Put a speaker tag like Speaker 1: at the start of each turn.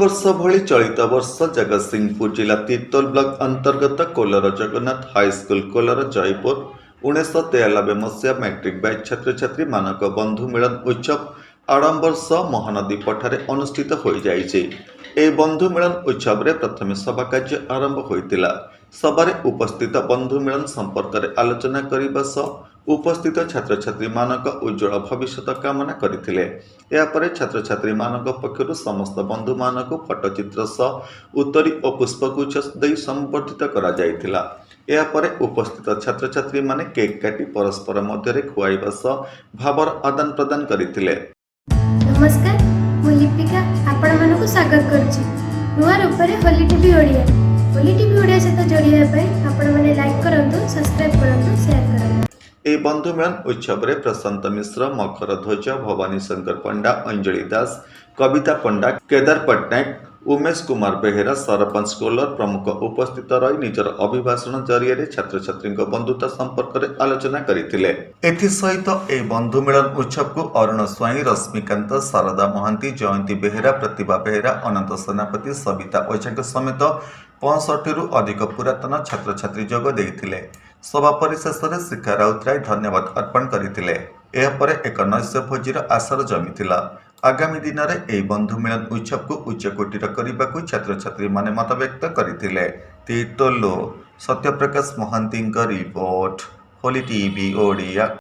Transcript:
Speaker 1: प्रतिवर्ष भली चलित वर्ष जगतसिंहपुर जिला तीर्तोल ब्लॉक अंतर्गत कोलर जगन्नाथ हाईस्कल कोलर जयपुर 1993 मसीहा मैट्रिक बैच छात्र छात्री मानक बंधु मिलन उत्सव आडंबर सह महानदी पठारे अनुष्ठित हो जाइए। ए बंधु मिलन उत्सव रे प्रथम सभा कार्य आरंभ होइतिला। सभारे उपस्थित बंधु मिलन संपर्क रे आलोचना करिबा सह उपस्थित छात्र छात्री मानक उज्जवल भविष्य कामना करथिले। या परे छात्र छात्री मानक पक्षरु समस्त बंधु मानक फटोचित्र सह उत्तरी और पुष्पगुच्छ दे संबर्धित करा जायतिला। या परे उपस्थित छात्र छात्री माने केक काटी परस्पर मध्य खुआइबा सह भावर आदान प्रदान करथिले।
Speaker 2: नमस्कार, मु लिपिका आपण मानक स्वागत करछि नुआ रूपरे होली टीवी ओडिया। होली टीवी ओडिया सहित जोड़िया पई आपण माने लाइक करंतु, सब्सक्राइब करंतु, शेयर करंतु।
Speaker 1: ए बंधु मिलन उत्सव रे प्रशांत मिश्र, मकर ध्वज, भवानी शंकर पंडा, अंजलि दास, कविता पंडा, केदार पट्टनायक, उमेश कुमार बेहेरा, सरपंच कोलर प्रमुख उपस्थित रही निजर अभिभाषण जरिए छात्र छात्री बंधुता संपर्क रे आलोचना करथिले। एथि सहित ए बंधु मिलन उत्सव को अरुण स्वाई, रश्मिकांत, शारदा महांती, जयंती बेहेरा, प्रतिभा बेहेरा, अनंत सेनापति, सविता ओझा समेत 65 रु अधिक पुरातन छात्र छात्री जोग देइथिले। सभा परिशेष में शिखा राउतराय धन्यवाद अर्पण करथिले। एहा परे एक नैश्य भोजीर आशर जमीथिला। आगामी दिन में यह बंधु मिलन उत्सव को उच्च कोटीर करने को छात्र छात्री माने मत व्यक्त करथिले। तीर्तोल सत्यप्रकाश महांती रिपोर्ट, होली टीवी ओडिया।